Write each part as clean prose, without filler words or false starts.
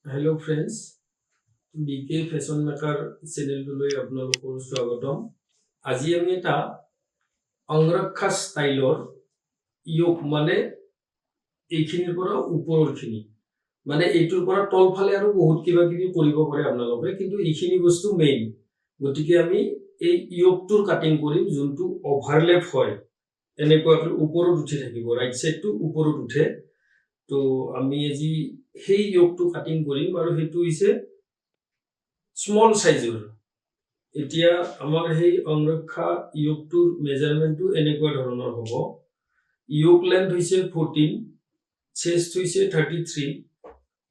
Hello friends, BK Fashion Maker চেনেলটোলৈ আপোনালোকৰ স্বাগতম। আজি আমি এটা অংৰক্ষা ষ্টাইলৰ য়োক মানে এইখিনিৰ পৰা ওপৰৰখিনি মানে এইটোৰ পৰা তলফালে আৰু বহুত কিবা কিবি কৰিব পাৰে আপোনালোকে, কিন্তু এইখিনি বস্তু মেইন। গতিকে আমি এই য়োকটোৰ কাটিং কৰিম যোনটো অভাৰলেপ হয়, এনেকুৱাকৈ ওপৰত উঠি থাকিব, ৰাইট সাইডটো ওপৰত উঠে। তো আমি আজি সেই য়োকটো কাটিং কৰিম আৰু সেইটো হৈছে স্মল সাইজৰ। এতিয়া আমাৰ সেই অংৰক্ষা য়োকটোৰ মেজাৰমেন্টটো এনেকুৱা ধৰণৰ হ'ব। য়োক লেন্থ হৈছে 14, চেষ্ট হৈছে 33,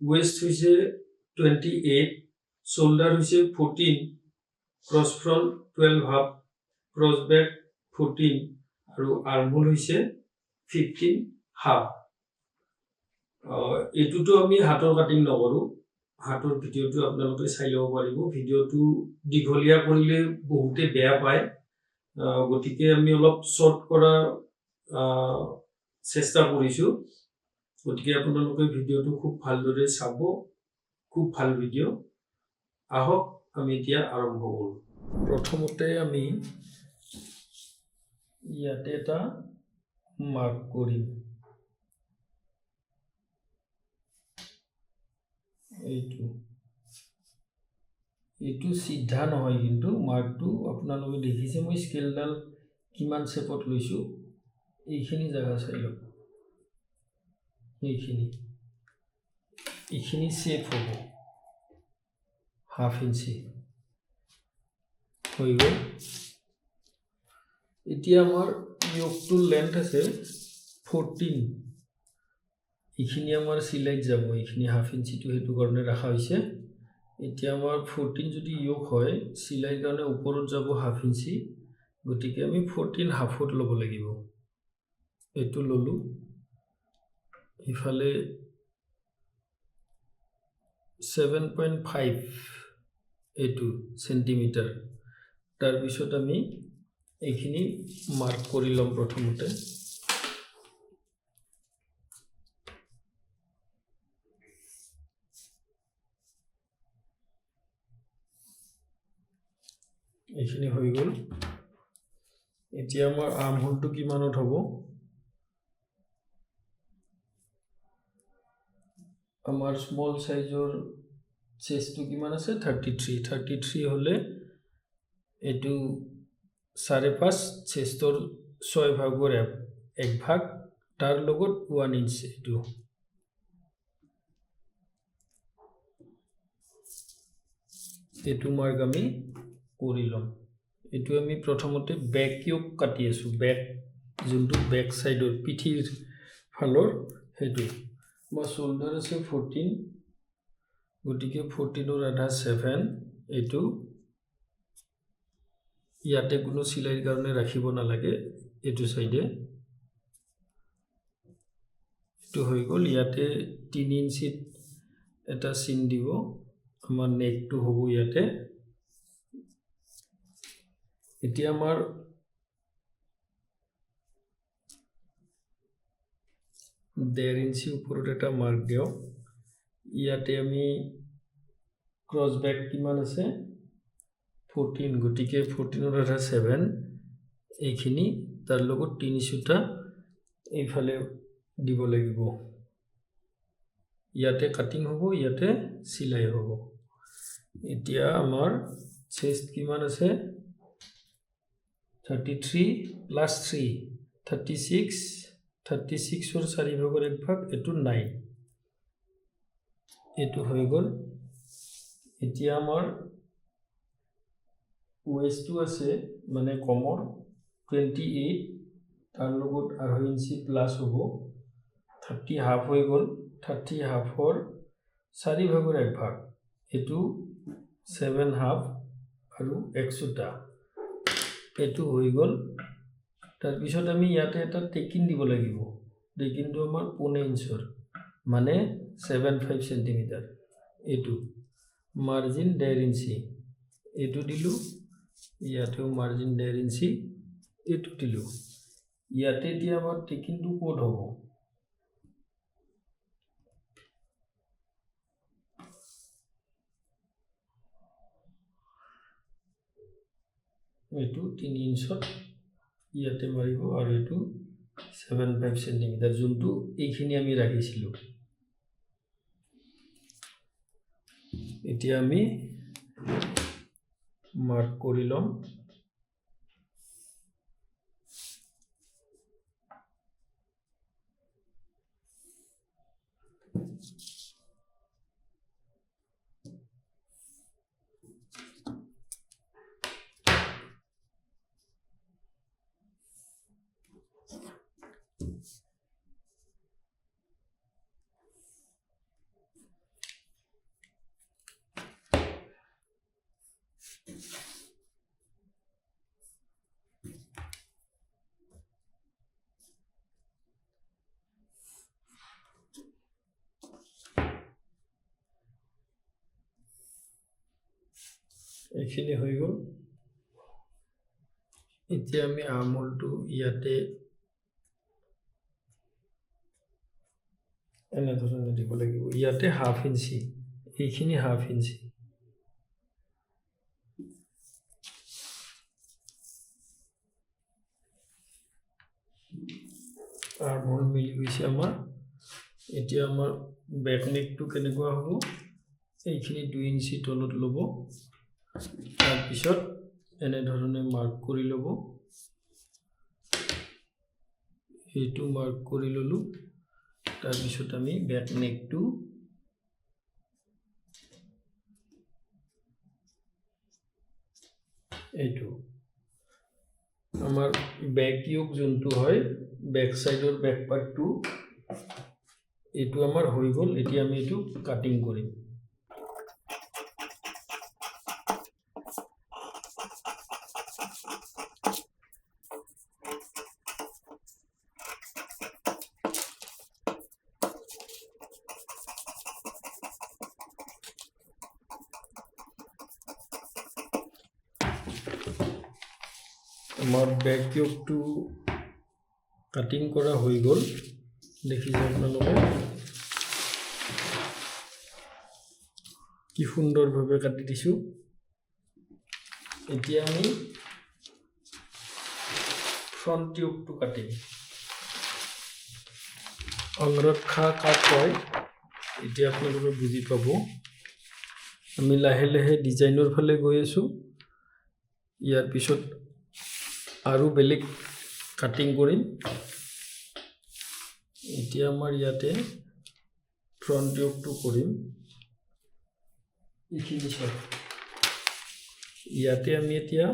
ওয়েস্ট হৈছে 28, শোল্ডাৰ হৈছে 14, cross front 12 half, cross back 14 আৰু আৰ্মহোল হৈছে 15 হাফ। এইটোতো আমি হাতৰ কাটিং নকৰো, হাতৰ ভিডিওটো আপোনালোকে চাই ল'ব পাৰিব। ভিডিওটো দীঘলীয়া কৰিলে বহুতে বেয়া পায়, গতিকে আমি অলপ শৰ্ট কৰা চেষ্টা কৰিছো। গতিকে আপোনালোকে ভিডিওটো খুব ভালদৰে চাব, খুব ভাল ভিডিও। আহক আমি এতিয়া আৰম্ভ কৰো। প্ৰথমতে আমি ইয়াতে এটা মাৰ্ক কৰিম। এইটো সিধা নহয়, কিন্তু মাৰ্কটো আপোনালোকে দেখিছে মই স্কেলডাল কিমান শেপত লৈছো। এইখিনি জায়গা চাই লওক, এইখিনি শেপ হ'ব হাফ ইঞ্চি হৈ গ'ল। এতিয়া আমাৰ য়োকটোৰ লেন্থ আছে 14, এইখিনি আমাৰ চিলাইত যাব, এইখিনি হাফ ইঞ্চিটো সেইটো কাৰণে ৰাখা হৈছে। এতিয়া আমাৰ 14 যদি য়োক হয়, চিলাইৰ কাৰণে ওপৰত যাব হাফ ইঞ্চি, গতিকে আমি 14 হাফত ল'ব লাগিব। এইটো ললো, ইফালে 7.5 এইটো সেন্টিমিটাৰ। তাৰপিছত আমি এইখিনি মাৰ্ক কৰি ল'ম। প্ৰথমতে এইখিনি হৈ গ'ল। এতিয়া আমাৰ আৰ্মহোলটো কিমানত হ'ব? আমাৰ স্মল সাইজৰ চেষ্টটো কিমান আছে? 33 হলে এইটো 5.5, চেষ্টৰ 6 ভাগৰ 1 ভাগ, তাৰ লগত 1 ইঞ্চ। এইটো মাৰ্ক আমি কৰি ল'ম। এইটো আমি প্ৰথমতে বেক য়োক কাটি আছো, বেক যোনটো বেক সাইডৰ পিঠিৰ ফালৰ সেইটো। আমাৰ শোল্ডাৰ আছে 14, গতিকে 14ৰ আধা 7। এইটো ইয়াতে কোনো চিলাইৰ কাৰণে ৰাখিব নালাগে, এইটো সাইডে। এইটো হৈ গ'ল। ইয়াতে 3 ইঞ্চিত এটা চিন দিব, আমাৰ নেকটো হ'ব ইয়াতে। এতিয়া আমাৰ ডেৰ ইঞ্চি ওপৰত এটা মাৰ্ক দিও। ইয়াতে আমি ক্ৰছ বেক কিমান আছে? 14, গতিকে 14ৰ আধা 7, এইখিনি তাৰ লগত 3 সুতা এইফালে দিব লাগিব। ইয়াতে কাটিং হ'ব, ইয়াতে চিলাই হ'ব। এতিয়া আমাৰ চেষ্ট কিমান আছে? 33 প্লাস 3, 36, 36ৰ 4 ভাগৰ 1 ভাগ, এইটো 9। এইটো হৈ গ'ল। এতিয়া আমাৰ ওয়েস্টটো আছে মানে কমৰ 28, তাৰ লগত 2.5 ইঞ্চি প্লাস হ'ব 30 হাফ হৈ গ'ল। 30 হাফৰ 4 ভাগৰ 1 ভাগ, এইটো 7 হাফ আৰু 1 সুতা, এইটো হৈ গ'ল। তাৰপিছত আমি ইয়াতে এটা টেকিন দিব লাগিব। টেকিনটো আমাৰ 1.5 ইঞ্চৰ মানে 7.5 সেন্টিমিটাৰ। এইটো মাৰ্জিন 1.5 ইঞ্চি, এইটো দিলো। ইয়াতেও মাৰ্জিন 1.5 ইঞ্চি, এইটো দিলো। ইয়াতে এতিয়া আমাৰ টেকিনটো ক'ত হ'ব? এইটো 3 ইঞ্চত ইয়াতে মাৰিব আৰু এইটো 7.5 সেন্টিমিটাৰ যোনটো এইখিনি আমি ৰাখিছিলো এতিয়া আমি মাৰ্ক কৰি লম এইখিনি হৈ গ'ল এতিয়া আমি আমলটো ইয়াতে এনে ধৰণে দিব লাগিব ইয়াতে হাফ ইঞ্চি এইখিনি হাফ ইঞ্চি আমল মিলি গৈছে আমাৰ এতিয়া আমাৰ বেক নেকটো কেনেকুৱা হ'ব এইখিনি 2 ইঞ্চি তলত ল'ব তাৰ পিছত এনে ধৰণে মাৰ্ক কৰি ল'ব এইটো মাৰ্ক কৰি ললো তাৰ পিছত আমি বেক নেকটো এইটো আমাৰ বেক ইয়োক যোনটো হয় বেক সাইডৰ বেক পাৰ্টটো এইটো আমাৰ হৈ গ'ল এতিয়া আমি এইটো কাটিং কৰিম আমাৰ ব্যাক ইয়োকটো কাটিং কৰা হৈ গ'ল দেখিছে আপোনালোকে কি সুন্দৰভাৱে কাটি দিছো এতিয়া আমি ফ্ৰন্ট ইয়োকটো কাটিম অংৰক্ষা কাট হয় এতিয়া আপোনালোকে বুজি পাব আমি লাহে লাহে ডিজাইনৰ ফালে গৈ আছো ইয়াৰ পিছত আৰু বেলেগ কাটিং কৰিম এতিয়া আমাৰ ইয়াতে ফ্ৰন্ট ইয়োকটো কৰিম এইখিনি সব ইয়াতে আমি এতিয়া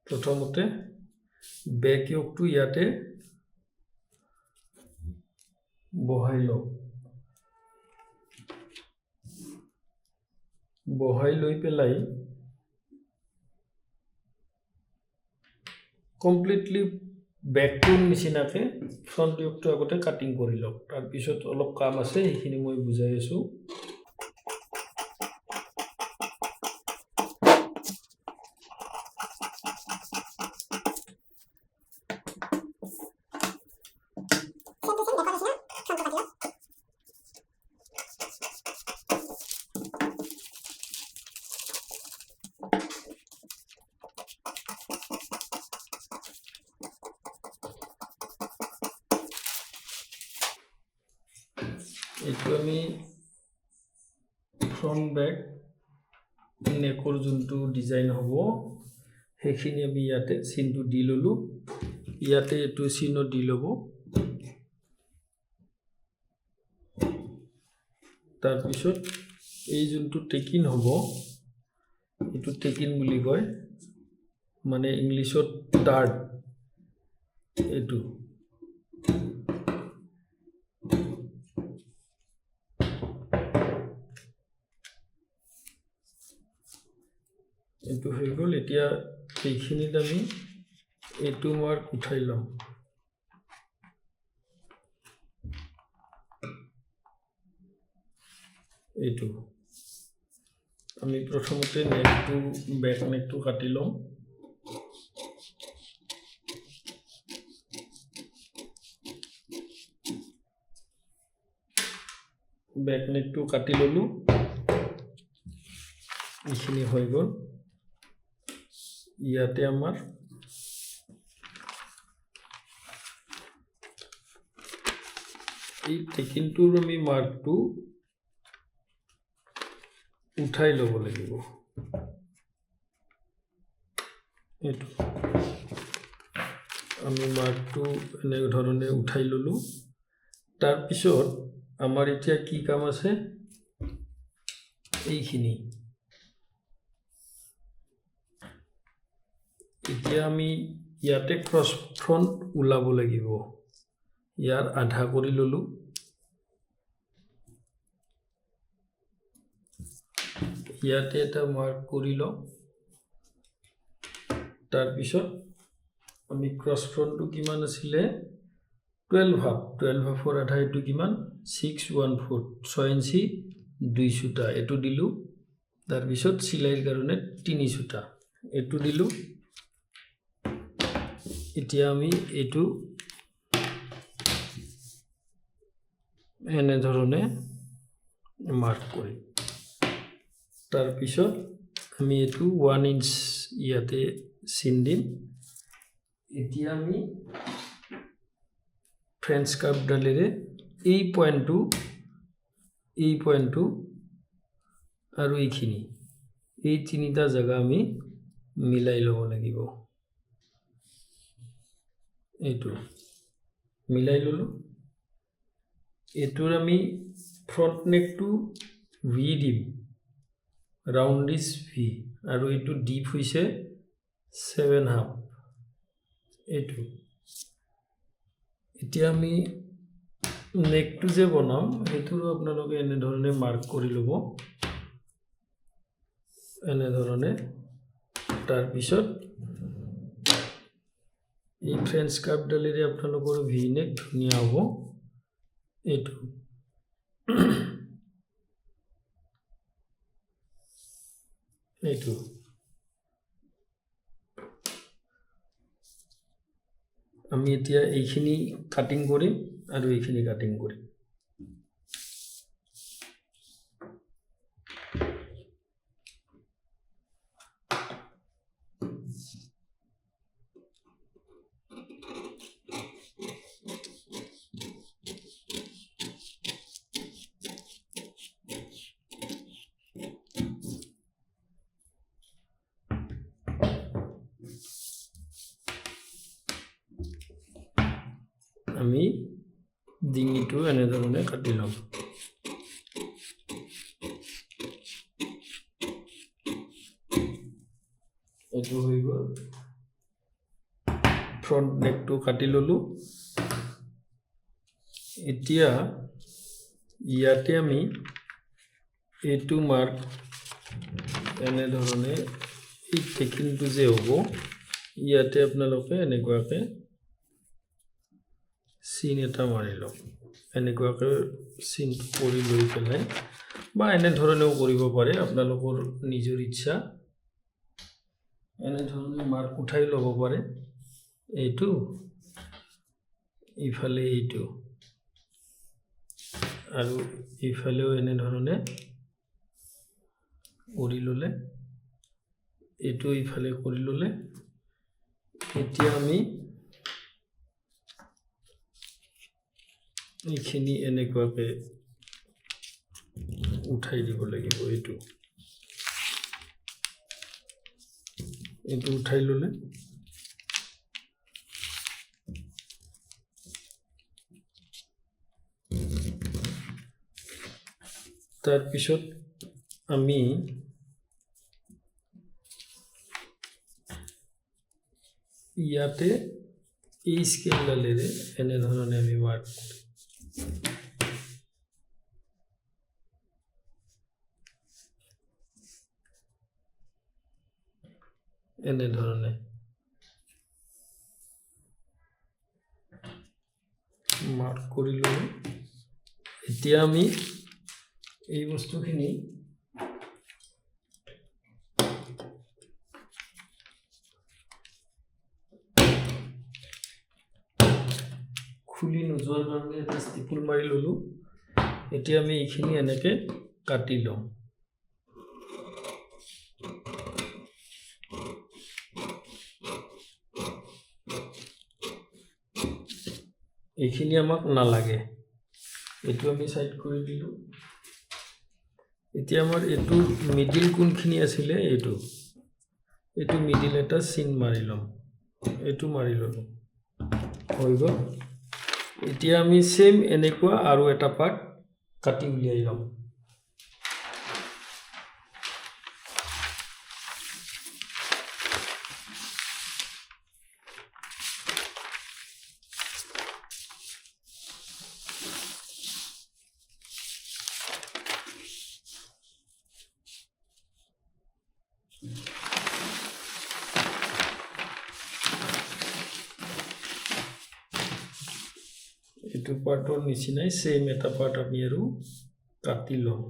প্ৰথমতে বেক ইয়োকটো ইয়াতে বহাই লওঁ বহাই লৈ পেলাই কমপ্লিটলি ব্যাকটোৰ নিচিনাকে ফ্ৰন্ট ইয়োকটো আগতে কাটিং কৰি লওক তাৰ পিছত অলপ কাম আছে এইখিনি মই বুজাই আছো এইটো আমি ফ্ৰন্ট বেক নেকৰ যোনটো ডিজাইন হ'ব সেইখিনি আমি ইয়াতে চিনটো দি ললো ইয়াতে এইটো চিনো দি ল'ব তাৰ পিছত এই যোনটো টেকিন হ'ব এইটো টেকিন বুলি কয় মানে ইংলিছত ডাৰ্ট এইটো এইটো হৈ গ'ল এতিয়া এইখিনিত আমি এইটো মাৰ্ক উঠাই লম এইটো আমি প্ৰথমতে নেকটো বেক নেকটো কাটি লম বেক নেকটো কাটি ললো এইখিনি হৈ গ'ল ইয়াতে আমাৰ এই টেকিনটোৰ আমি মাৰ্কটো উঠাই ল'ব লাগিব এইটো আমি মাৰ্কটো এনে ধৰণে উঠাই ল'লোঁ তাৰপিছত আমাৰ এতিয়া কি কাম আছে এইখিনি এতিয়া আমি ইয়াতে ক্ৰছ ফ্ৰণ্ট ওলাব লাগিব ইয়াৰ আধা কৰি ল'লোঁ ইয়াতে এটা মাৰ্ক কৰি লওঁ তাৰপিছত আমি ক্ৰছ ফ্ৰণ্টটো কিমান আছিলে 12 হাফৰ আধা এইটো কিমান 614 6 ইঞ্চি 2 সূতা এইটো দিলোঁ তাৰপিছত চিলাইৰ কাৰণে 3 সূতা এইটো দিলোঁ এতিয়া আমি এইটো এনে ধৰণে মাৰ্ক কৰিম তাৰপিছত আমি এইটো 1 ইঞ্চ ইয়াতে চিন দিম এতিয়া আমি ফ্ৰেঞ্চ কাৰ্ভডালেৰে এই পইণ্টটো আৰু এইখিনি এই তিনিটা জায়গা আমি মিলাই ল'ব লাগিব এইটো মিলাই ল'লোঁ এইটোৰ আমি ফ্ৰণ্ট নেকটো ভি দিম ৰাউণ্ড ইজ ভি আৰু এইটো ডিপ হৈছে 7.5 এইটো এতিয়া আমি নেকটো যে বনাম সেইটোৰো আপোনালোকে এনে ধৰণে মাৰ্ক কৰি ল'ব এনে ধৰণে তাৰপিছত এই ফ্ৰেঞ্চ কাৰ্ভডালেৰে আপোনালোকৰ ভি নেক ধুনীয়া হ'ব এইটো এইটো আমি এতিয়া এইখিনি কাটিং কৰিম আৰু এইখিনি কাটিং কৰিম আমি ডিঙিটো এনে ধৰণে কাটি ল'ম এইটো হৈ গ'ল ফ্ৰণ্ট নেকটো কাটি ল'লোঁ এতিয়া ইয়াতে আমি এইটো মাৰ্ক এনে ধৰণে এই টেকিংটো যে হ'ব ইয়াতে আপোনালোকে এনেকুৱাকে চিন এটা মাৰি লওক এনেকুৱাকে চিনটো কৰি লৈ পেলাই বা এনে ধৰণেও কৰিব পাৰে আপোনালোকৰ নিজৰ ইচ্ছা এনে ধৰণে মাৰ্ক উঠাই ল'ব পাৰে এইটো ইফালে এইটো আৰু ইফালেও এনে ধৰণে কৰি ল'লে এইটো ইফালে কৰি ল'লে এতিয়া আমি এইখিনি এনেকুৱাকে উঠাই দিব লাগিব এইটো উঠাই ল'লে তাৰপিছত আমি ইয়াতে এই স্কেলডালেৰে এনে ধৰণে আমি মাৰ্ক কৰিম এনে ধৰণে মাৰ্ক কৰি ল'লোঁ এতিয়া আমি এই বস্তুখিনি খুলি নোযোৱাৰ কাৰণে এটা ষ্টিপুল মাৰি ল'লোঁ এতিয়া আমি এইখিনি এনেকৈ কাটি ল'ম এইখিনি আমাক নালাগে, এইটো আমি সাইড কৰি দিলো। এতিয়া আমাৰ এইটো মিডিল কোনখিনি আছিলে, এইটো মিডিল এটা চিন মাৰি ল'ম, এইটো মাৰি ল'লো, হৈ গ'ল। এতিয়া আমি সেম এনেকুৱা আৰু এটা পাৰ্ট কাটি উলিয়াই ল'ম। এইটো পাৰ্টৰ নিচিনাই সেম এটা পাৰ্ট আমি আৰু কাটি লম।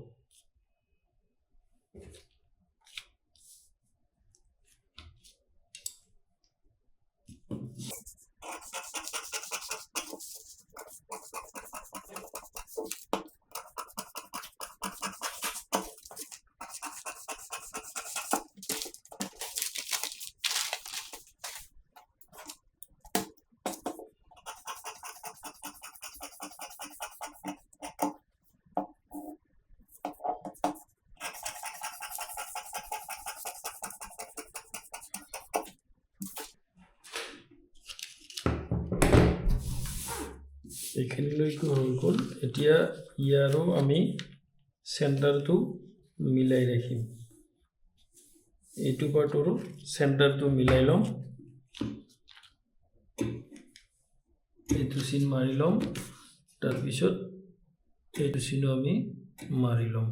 এইখিনিলৈকে হৈ গ'ল। এতিয়া ইয়াৰো আমি চেণ্টাৰটো মিলাই ৰাখিম, এইটো পাৰ্টৰো চেণ্টাৰটো মিলাই ল'ম, এইটো চিন মাৰি ল'ম, তাৰপিছত এইটো চিনো আমি মাৰি ল'ম।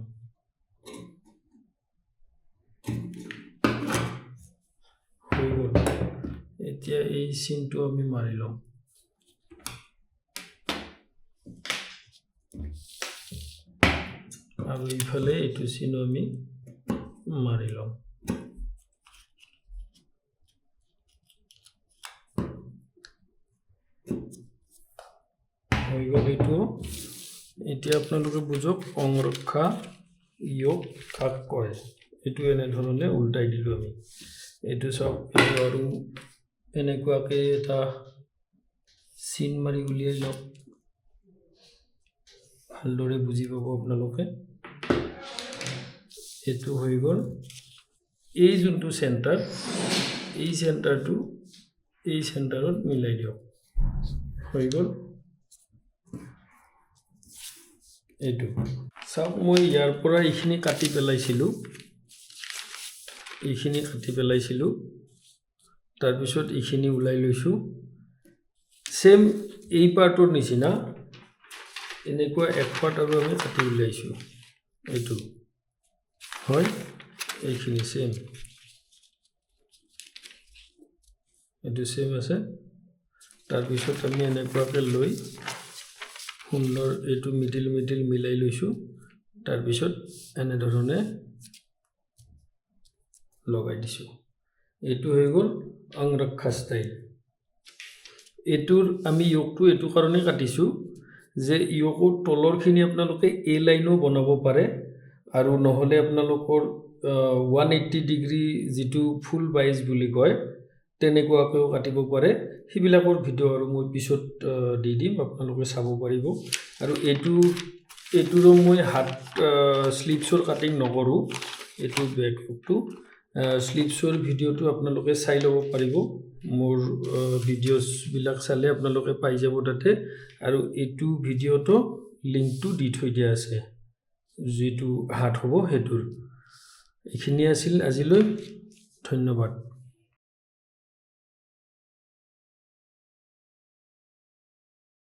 হৈ গ'ল। এতিয়া এই চিনটো আমি মাৰি ল'ম। আৰু ইফালে এইটো চিনো আমি মাৰি ল'ম। হৈ গ'ল এইটো। এতিয়া আপোনালোকে বুজক অংৰক্ষা য়োগ কাক কয়, এইটো এনেধৰণে উল্টাই দিলোঁ আমি। এইটো চাওক, এইটো আৰু এনেকুৱাকৈ এটা চিন মাৰি উলিয়াই লওক, ভালদৰে বুজি পাব আপোনালোকে। এইটো হৈ গ'ল। এই যোনটো চেণ্টাৰ, এই চেণ্টাৰটো এই চেণ্টাৰত মিলাই দিয়ক, হৈ গ'ল। এইটো চাওক, মই ইয়াৰ পৰা এইখিনি কাটি পেলাইছিলোঁ, তাৰপিছত এইখিনি ওলাই লৈছোঁ। সেম এই পাৰ্টৰ নিচিনা এনেকুৱা এক পাৰ্ট আৰু আমি কাটি উলিয়াইছোঁ, এইটো হয়, এইখিনি সেম, এইটো সেম আছে। তাৰপিছত আমি এনেকুৱাকৈ লৈ সুন্দৰ এইটো মিডিল মিলাই লৈছোঁ, তাৰপিছত এনেধৰণে লগাই দিছোঁ। এইটো হৈ গ'ল অংৰক্ষা ষ্টাইল। এইটোৰ আমি য়োগটো এইটো কাৰণে কাটিছোঁ যে য়োগৰ তলৰখিনি আপোনালোকে এ লাইনো বনাব পাৰে, আৰু নহ'লে আপোনালোকৰ 180 ডিগ্ৰী যিটো ফুল বাইজ বুলি কয় তেনেকুৱাকৈও কাটিব পাৰে। সেইবিলাকৰ ভিডিঅ' আৰু মই পিছত দি দিম, আপোনালোকে চাব পাৰিব। আৰু এইটোৰো মই হাত স্লিভছৰ কাটিং নকৰোঁ, এইটো বেক হুকটো স্লিভছৰ ভিডিঅ'টো আপোনালোকে চাই ল'ব পাৰিব। মোৰ ভিডিঅ'ছবিলাক চালে আপোনালোকে পাই যাব তাতে, আৰু এইটো ভিডিঅ'টো লিংকটো দি থৈ দিয়া আছে, যিটো হাত হ'ব সেইটোৰ। এইখিনি আছিল আজিলৈ, ধন্যবাদ।